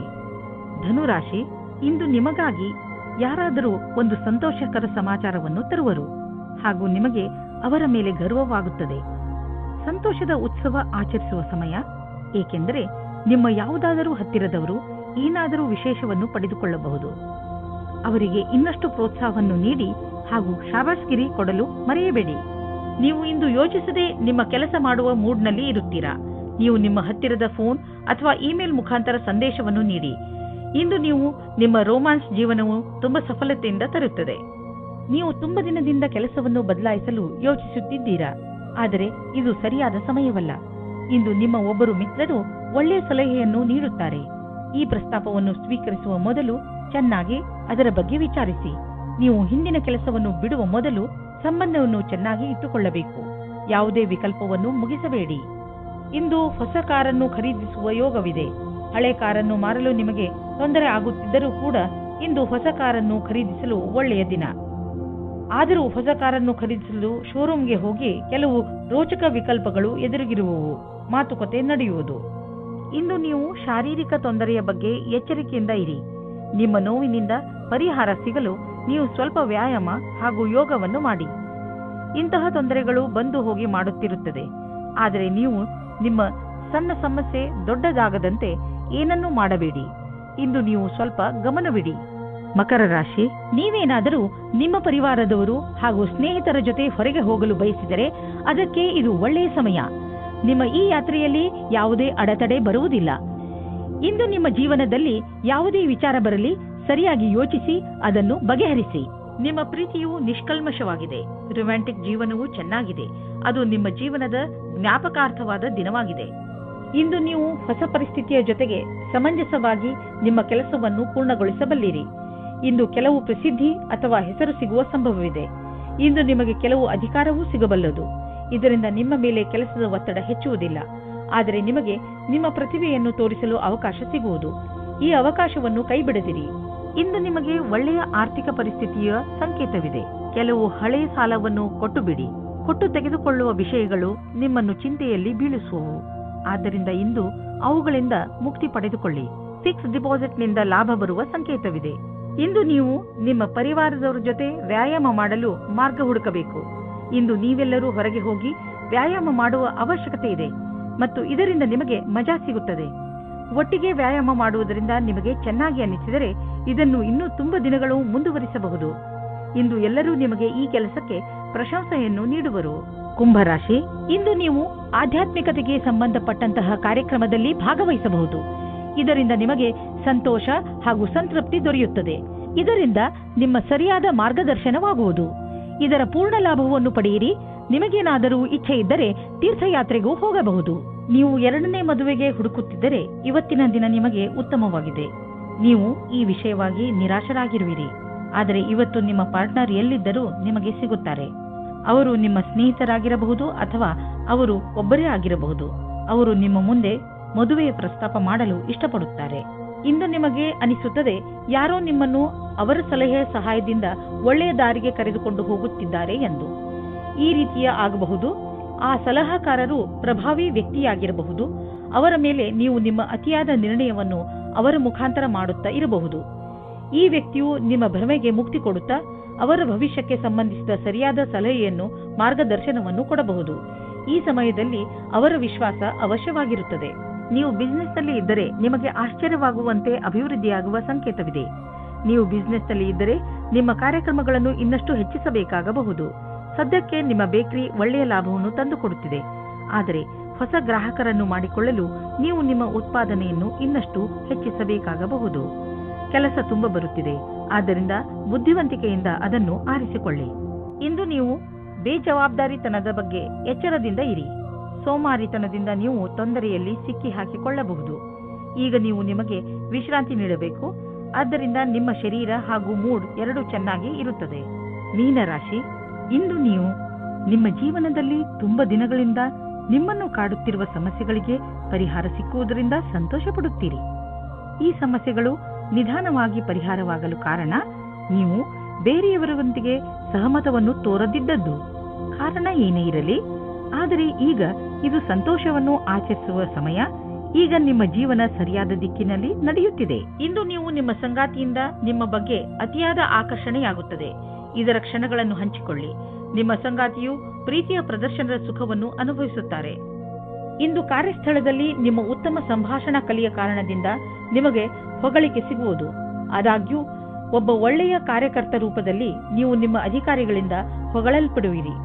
ಧನುರಾಶಿ, ಇಂದು ನಿಮಗಾಗಿ ಯಾರಾದರೂ ಒಂದು ಸಂತೋಷಕರ ಸಮಾಚಾರವನ್ನು ತರುವರು ಹಾಗೂ ನಿಮಗೆ ಅವರ ಮೇಲೆ ಗರ್ವವಾಗುತ್ತದೆ. ಸಂತೋಷದ ಉತ್ಸವ ಆಚರಿಸುವ ಸಮಯ, ಏಕೆಂದರೆ ನಿಮ್ಮ ಯಾವುದಾದರೂ ಹತ್ತಿರದವರು ಏನಾದರೂ ವಿಶೇಷವನ್ನು ಪಡೆದುಕೊಳ್ಳಬಹುದು. ಅವರಿಗೆ ಇನ್ನಷ್ಟು ಪ್ರೋತ್ಸಾಹವನ್ನು ನೀಡಿ ಹಾಗೂ ಶಾಬಾಷ್ಗಿರಿ ಕೊಡಲು ಮರೆಯಬೇಡಿ. ನೀವು ಇಂದು ಯೋಚಿಸದೆ ನಿಮ್ಮ ಕೆಲಸ ಮಾಡುವ ಮೂಡ್ನಲ್ಲಿ ಇರುತ್ತೀರಾ. ನೀವು ನಿಮ್ಮ ಹತ್ತಿರದ ಫೋನ್ ಅಥವಾ ಇಮೇಲ್ ಮುಖಾಂತರ ಸಂದೇಶವನ್ನು ನೀಡಿ. ಇಂದು ನೀವು ನಿಮ್ಮ ರೋಮಾನ್ಸ್ ಜೀವನವು ತುಂಬಾ ಸಫಲತೆಯಿಂದ ತರುತ್ತದೆ. ನೀವು ತುಂಬಾ ದಿನದಿಂದ ಕೆಲಸವನ್ನು ಬದಲಾಯಿಸಲು ಯೋಚಿಸುತ್ತಿದ್ದೀರಾ, ಆದರೆ ಇದು ಸರಿಯಾದ ಸಮಯವಲ್ಲ. ಇಂದು ನಿಮ್ಮ ಒಬ್ಬರು ಮಿತ್ರರು ಒಳ್ಳೆಯ ಸಲಹೆಯನ್ನು ನೀಡುತ್ತಾರೆ. ಈ ಪ್ರಸ್ತಾಪವನ್ನು ಸ್ವೀಕರಿಸುವ ಮೊದಲು ಚೆನ್ನಾಗಿ ಅದರ ಬಗ್ಗೆ ವಿಚಾರಿಸಿ. ನೀವು ಹಿಂದಿನ ಕೆಲಸವನ್ನು ಬಿಡುವ ಮೊದಲು ಸಂಬಂಧವನ್ನು ಚೆನ್ನಾಗಿ ಇಟ್ಟುಕೊಳ್ಳಬೇಕು. ಯಾವುದೇ ವಿಕಲ್ಪವನ್ನು ಮುಗಿಸಬೇಡಿ. ಇಂದು ಹೊಸ ಕಾರನ್ನು ಖರೀದಿಸುವ ಯೋಗವಿದೆ. ಹಳೆ ಕಾರನ್ನು ಮಾರಲು ನಿಮಗೆ ತೊಂದರೆ ಆಗುತ್ತಿದ್ದರೂ ಕೂಡ ಇಂದು ಹೊಸ ಕಾರನ್ನು ಖರೀದಿಸಲು ಒಳ್ಳೆಯ ದಿನ. ಆದರೂ ಹೊಸ ಕಾರನ್ನು ಖರೀದಿಸಲು ಶೋರೂಮ್ಗೆ ಹೋಗಿ ಕೆಲವು ರೋಚಕ ವಿಕಲ್ಪಗಳು ಎದುರಿಗಿರುವವು ಮಾತುಕತೆ ನಡೆಯುವುದು. ಇಂದು ನೀವು ಶಾರೀರಿಕ ತೊಂದರೆಯ ಬಗ್ಗೆ ಎಚ್ಚರಿಕೆಯಿಂದ ಇರಿ. ನಿಮ್ಮ ನೋವಿನಿಂದ ಪರಿಹಾರ ಸಿಗಲು ನೀವು ಸ್ವಲ್ಪ ವ್ಯಾಯಾಮ ಹಾಗೂ ಯೋಗವನ್ನು ಮಾಡಿ. ಇಂತಹ ತೊಂದರೆಗಳು ಬಂದು ಹೋಗಿ ಮಾಡುತ್ತಿರುತ್ತದೆ. ಆದರೆ ನೀವು ನಿಮ್ಮ ಸಣ್ಣ ಸಮಸ್ಯೆ ದೊಡ್ಡದಾಗದಂತೆ ಏನನ್ನೂ ಮಾಡಬೇಡಿ. ಇಂದು ನೀವು ಸ್ವಲ್ಪ ಗಮನವಿಡಿ. ಮಕರ ರಾಶಿ, ನೀವೇನಾದರೂ ನಿಮ್ಮ ಪರಿವಾರದವರು ಹಾಗೂ ಸ್ನೇಹಿತರ ಜೊತೆ ಹೊರಗೆ ಹೋಗಲು ಬಯಸಿದರೆ ಅದಕ್ಕೆ ಇದು ಒಳ್ಳೆಯ ಸಮಯ. ನಿಮ್ಮ ಈ ಯಾತ್ರೆಯಲ್ಲಿ ಯಾವುದೇ ಅಡೆತಡೆ ಬರುವುದಿಲ್ಲ. ಇಂದು ನಿಮ್ಮ ಜೀವನದಲ್ಲಿ ಯಾವುದೇ ವಿಚಾರ ಬರಲಿ ಸರಿಯಾಗಿ ಯೋಚಿಸಿ ಅದನ್ನು ಬಗೆಹರಿಸಿ. ನಿಮ್ಮ ಪ್ರೀತಿಯು ನಿಷ್ಕಲ್ಮಶವಾಗಿದೆ. ರೊಮ್ಯಾಂಟಿಕ್ ಜೀವನವೂ ಚೆನ್ನಾಗಿದೆ. ಅದು ನಿಮ್ಮ ಜೀವನದ ಜ್ಞಾಪಕಾರ್ಥವಾದ ದಿನವಾಗಿದೆ. ಇಂದು ನೀವು ಹೊಸ ಪರಿಸ್ಥಿತಿಯ ಜೊತೆಗೆ ಸಮಂಜಸವಾಗಿ ನಿಮ್ಮ ಕೆಲಸವನ್ನು ಪೂರ್ಣಗೊಳಿಸಬಲ್ಲಿರಿ. ಇಂದು ಕೆಲವು ಪ್ರಸಿದ್ಧಿ ಅಥವಾ ಹೆಸರು ಸಿಗುವ ಸಂಭವವಿದೆ. ಇಂದು ನಿಮಗೆ ಕೆಲವು ಅಧಿಕಾರವೂ ಸಿಗಬಲ್ಲದು. ಇದರಿಂದ ನಿಮ್ಮ ಮೇಲೆ ಕೆಲಸದ ಒತ್ತಡ ಹೆಚ್ಚುವುದಿಲ್ಲ. ಆದರೆ ನಿಮಗೆ ನಿಮ್ಮ ಪ್ರತಿಭೆಯನ್ನು ತೋರಿಸಲು ಅವಕಾಶ ಸಿಗುವುದು. ಈ ಅವಕಾಶವನ್ನು ಕೈಬಿಡದಿರಿ. ಇಂದು ನಿಮಗೆ ಒಳ್ಳೆಯ ಆರ್ಥಿಕ ಪರಿಸ್ಥಿತಿಯ ಸಂಕೇತವಿದೆ. ಕೆಲವು ಹಳೆಯ ಸಾಲವನ್ನು ಕೊಟ್ಟು ಬಿಡಿ. ಕೊಟ್ಟು ತೆಗೆದುಕೊಳ್ಳುವ ವಿಷಯಗಳು ನಿಮ್ಮನ್ನು ಚಿಂತೆಯಲ್ಲಿ ಬೀಳಿಸುವವು. ಆದ್ದರಿಂದ ಇಂದು ಅವುಗಳಿಂದ ಮುಕ್ತಿ ಪಡೆದುಕೊಳ್ಳಿ. ಫಿಕ್ಸ್ ಡಿಪಾಸಿಟ್ನಿಂದ ಲಾಭ ಬರುವ ಸಂಕೇತವಿದೆ. ಇಂದು ನೀವು ನಿಮ್ಮ ಪರಿವಾರದವರ ಜೊತೆ ವ್ಯಾಯಾಮ ಮಾಡಲು ಮಾರ್ಗ ಹುಡುಕಬೇಕು. ಇಂದು ನೀವೆಲ್ಲರೂ ಹೊರಗೆ ಹೋಗಿ ವ್ಯಾಯಾಮ ಮಾಡುವ ಅವಶ್ಯಕತೆ ಇದೆ ಮತ್ತು ಇದರಿಂದ ನಿಮಗೆ ಮಜಾ ಸಿಗುತ್ತದೆ. ಒಟ್ಟಿಗೆ ವ್ಯಾಯಾಮ ಮಾಡುವುದರಿಂದ ನಿಮಗೆ ಚೆನ್ನಾಗಿ ಅನಿಸಿದರೆ ಇದನ್ನು ಇನ್ನೂ ತುಂಬಾ ದಿನಗಳು ಮುಂದುವರಿಸಬಹುದು. ಇಂದು ಎಲ್ಲರೂ ನಿಮಗೆ ಈ ಕೆಲಸಕ್ಕೆ ಪ್ರಶಂಸೆಯನ್ನು ನೀಡುವರು. ಕುಂಭರಾಶಿ, ಇಂದು ನೀವು ಆಧ್ಯಾತ್ಮಿಕತೆಗೆ ಸಂಬಂಧಪಟ್ಟಂತಹ ಕಾರ್ಯಕ್ರಮದಲ್ಲಿ ಭಾಗವಹಿಸಬಹುದು. ಇದರಿಂದ ನಿಮಗೆ ಸಂತೋಷ ಹಾಗೂ ಸಂತೃಪ್ತಿ ದೊರೆಯುತ್ತದೆ. ಇದರಿಂದ ನಿಮ್ಮ ಸರಿಯಾದ ಮಾರ್ಗದರ್ಶನವಾಗುವುದು. ಇದರ ಪೂರ್ಣ ಲಾಭವನ್ನು ಪಡೆಯಿರಿ. ನಿಮಗೇನಾದರೂ ಇಚ್ಛೆ ಇದ್ದರೆ ತೀರ್ಥಯಾತ್ರೆಗೂ ಹೋಗಬಹುದು. ನೀವು ಎರಡನೇ ಮದುವೆಗೆ ಹುಡುಕುತ್ತಿದ್ದರೆ ಇವತ್ತಿನ ದಿನ ನಿಮಗೆ ಉತ್ತಮವಾಗಿದೆ. ನೀವು ಈ ವಿಷಯವಾಗಿ ನಿರಾಶರಾಗಿರುವಿರಿ. ಆದರೆ ಇವತ್ತು ನಿಮ್ಮ ಪಾರ್ಟ್ನರ್ ಎಲ್ಲಿದ್ದರೂ ನಿಮಗೆ ಸಿಗುತ್ತಾರೆ. ಅವರು ನಿಮ್ಮ ಸ್ನೇಹಿತರಾಗಿರಬಹುದು ಅಥವಾ ಅವರು ಒಬ್ಬರೇ ಆಗಿರಬಹುದು. ಅವರು ನಿಮ್ಮ ಮುಂದೆ ಮದುವೆಯ ಪ್ರಸ್ತಾಪ ಮಾಡಲು ಇಷ್ಟಪಡುತ್ತಾರೆ. ಇಂದು ನಿಮಗೆ ಅನಿಸುತ್ತದೆ ಯಾರೋ ನಿಮ್ಮನ್ನು ಅವರ ಸಲಹೆಯ ಸಹಾಯದಿಂದ ಒಳ್ಳೆಯ ದಾರಿಗೆ ಕರೆದುಕೊಂಡು ಹೋಗುತ್ತಿದ್ದಾರೆ ಎಂದು. ಈ ರೀತಿಯ ಆಗಬಹುದು. ಆ ಸಲಹಾಕಾರರು ಪ್ರಭಾವಿ ವ್ಯಕ್ತಿಯಾಗಿರಬಹುದು. ಅವರ ಮೇಲೆ ನೀವು ನಿಮ್ಮ ಅತಿಯಾದ ನಿರ್ಣಯವನ್ನು ಅವರ ಮುಖಾಂತರ ಮಾಡುತ್ತಾ ಇರಬಹುದು. ಈ ವ್ಯಕ್ತಿಯು ನಿಮ್ಮ ಭ್ರಮೆಗೆ ಮುಕ್ತಿ ಕೊಡುತ್ತಾ ಅವರ ಭವಿಷ್ಯಕ್ಕೆ ಸಂಬಂಧಿಸಿದ ಸರಿಯಾದ ಸಲಹೆಯನ್ನು ಮಾರ್ಗದರ್ಶನವನ್ನು ಕೊಡಬಹುದು. ಈ ಸಮಯದಲ್ಲಿ ಅವರ ವಿಶ್ವಾಸ ಅವಶ್ಯವಾಗಿರುತ್ತದೆ. ನೀವು ಬಿಸಿನೆಸ್ನಲ್ಲಿ ಇದ್ದರೆ ನಿಮಗೆ ಆಶ್ಚರ್ಯವಾಗುವಂತೆ ಅಭಿವೃದ್ಧಿಯಾಗುವ ಸಂಕೇತವಿದೆ. ನೀವು ಬಿಸಿನೆಸ್ನಲ್ಲಿ ಇದ್ದರೆ ನಿಮ್ಮ ಕಾರ್ಯಕ್ರಮಗಳನ್ನು ಇನ್ನಷ್ಟು ಹೆಚ್ಚಿಸಬೇಕಾಗಬಹುದು. ಸದ್ಯಕ್ಕೆ ನಿಮ್ಮ ಬೇಕರಿ ಒಳ್ಳೆಯ ಲಾಭವನ್ನು ತಂದುಕೊಡುತ್ತಿದೆ. ಆದರೆ ಹೊಸ ಗ್ರಾಹಕರನ್ನು ಮಾಡಿಕೊಳ್ಳಲು ನೀವು ನಿಮ್ಮ ಉತ್ಪಾದನೆಯನ್ನು ಇನ್ನಷ್ಟು ಹೆಚ್ಚಿಸಬೇಕಾಗಬಹುದು. ಕೆಲಸ ತುಂಬ ಬರುತ್ತಿದೆ. ಆದ್ದರಿಂದ ಬುದ್ಧಿವಂತಿಕೆಯಿಂದ ಅದನ್ನು ಆರಿಸಿಕೊಳ್ಳಿ. ಇಂದು ನೀವು ಬೇಜವಾಬ್ದಾರಿತನದ ಬಗ್ಗೆ ಎಚ್ಚರದಿಂದ ಇರಿ. ಸೋಮಾರಿತನದಿಂದ ನೀವು ತೊಂದರೆಯಲ್ಲಿ ಸಿಕ್ಕಿ ಹಾಕಿಕೊಳ್ಳಬಹುದು. ಈಗ ನೀವು ನಿಮಗೆ ವಿಶ್ರಾಂತಿ ನೀಡಬೇಕು. ಆದ್ದರಿಂದ ನಿಮ್ಮ ಶರೀರ ಹಾಗೂ ಮೂಡ್ ಎರಡೂ ಚೆನ್ನಾಗಿ ಇರುತ್ತದೆ. ಮೀನರಾಶಿ, ಇಂದು ನೀವು ನಿಮ್ಮ ಜೀವನದಲ್ಲಿ ತುಂಬಾ ದಿನಗಳಿಂದ ನಿಮ್ಮನ್ನು ಕಾಡುತ್ತಿರುವ ಸಮಸ್ಯೆಗಳಿಗೆ ಪರಿಹಾರ ಸಿಕ್ಕುವುದರಿಂದ ಸಂತೋಷ ಪಡುತ್ತೀರಿ. ಈ ಸಮಸ್ಯೆಗಳು ನಿಧಾನವಾಗಿ ಪರಿಹಾರವಾಗಲು ಕಾರಣ ನೀವು ಬೇರೆಯವರೊಂದಿಗೆ ಸಹಮತವನ್ನು ತೋರದಿದ್ದದ್ದು. ಕಾರಣ ಏನೇ ಇರಲಿ, ಆದರೆ ಈಗ ಇದು ಸಂತೋಷವನ್ನು ಆಚರಿಸುವ ಸಮಯ. ಈಗ ನಿಮ್ಮ ಜೀವನ ಸರಿಯಾದ ದಿಕ್ಕಿನಲ್ಲಿ ನಡೆಯುತ್ತಿದೆ. ಇಂದು ನೀವು ನಿಮ್ಮ ಸಂಗಾತಿಯಿಂದ ನಿಮ್ಮ ಬಗ್ಗೆ ಅತಿಯಾದ ಆಕರ್ಷಣೆಯಾಗುತ್ತದೆ. ಇದರ ಕ್ಷಣಗಳನ್ನು ಹಂಚಿಕೊಳ್ಳಿ. ನಿಮ್ಮ ಸಂಗಾತಿಯು ಪ್ರೀತಿಯ ಪ್ರದರ್ಶನದ ಸುಖವನ್ನು ಅನುಭವಿಸುತ್ತಾರೆ. ಇಂದು ಕಾರ್ಯಸ್ಥಳದಲ್ಲಿ ನಿಮ್ಮ ಉತ್ತಮ ಸಂಭಾಷಣಾ ಕಲೆಯ ಕಾರಣದಿಂದ ನಿಮಗೆ ಹೊಗಳಿಕೆ ಸಿಗುವುದು. ಆದಾಗ್ಯೂ ಒಬ್ಬ ಒಳ್ಳೆಯ ಕಾರ್ಯಕರ್ತ ರೂಪದಲ್ಲಿ ನೀವು ನಿಮ್ಮ ಅಧಿಕಾರಿಗಳಿಂದ ಹೊಗಳಲ್ಪಡುವಿರಿ.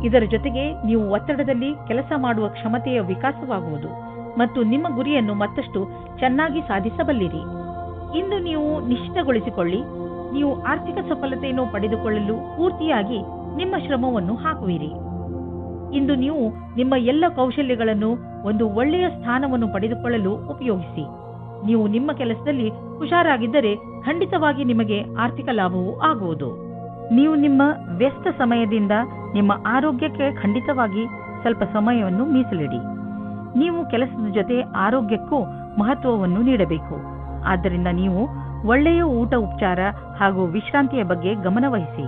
ಇದರ ಜೊತೆಗೆ ನೀವು ಒತ್ತಡದಲ್ಲಿ ಕೆಲಸ ಮಾಡುವ ಕ್ಷಮತೆಯ ವಿಕಾಸವಾಗುವುದು ಮತ್ತು ನಿಮ್ಮ ಗುರಿಯನ್ನು ಮತ್ತಷ್ಟು ಚೆನ್ನಾಗಿ ಸಾಧಿಸಬಲ್ಲಿರಿ. ಇಂದು ನೀವು ನಿಶ್ಚಿತಗೊಳಿಸಿಕೊಳ್ಳಿ, ನೀವು ಆರ್ಥಿಕ ಸಫಲತೆಯನ್ನು ಪಡೆದುಕೊಳ್ಳಲು ಪೂರ್ತಿಯಾಗಿ ನಿಮ್ಮ ಶ್ರಮವನ್ನು ಹಾಕುವಿರಿ. ಇಂದು ನೀವು ನಿಮ್ಮ ಎಲ್ಲ ಕೌಶಲ್ಯಗಳನ್ನು ಒಂದು ಒಳ್ಳೆಯ ಸ್ಥಾನವನ್ನು ಪಡೆದುಕೊಳ್ಳಲು ಉಪಯೋಗಿಸಿ. ನೀವು ನಿಮ್ಮ ಕೆಲಸದಲ್ಲಿ ಹುಷಾರಾಗಿದ್ದರೆ ಖಂಡಿತವಾಗಿ ನಿಮಗೆ ಆರ್ಥಿಕ ಲಾಭವೂ ಆಗುವುದು. ನೀವು ನಿಮ್ಮ ವ್ಯಸ್ತ ಸಮಯದಿಂದ ನಿಮ್ಮ ಆರೋಗ್ಯಕ್ಕೆ ಖಂಡಿತವಾಗಿ ಸ್ವಲ್ಪ ಸಮಯವನ್ನು ಮೀಸಲಿಡಿ. ನೀವು ಕೆಲಸದ ಜೊತೆ ಆರೋಗ್ಯಕ್ಕೂ ಮಹತ್ವವನ್ನು ನೀಡಬೇಕು. ಆದ್ದರಿಂದ ನೀವು ಒಳ್ಳೆಯ ಊಟ, ಉಪಚಾರ ಹಾಗೂ ವಿಶ್ರಾಂತಿಯ ಬಗ್ಗೆ ಗಮನ ವಹಿಸಿ.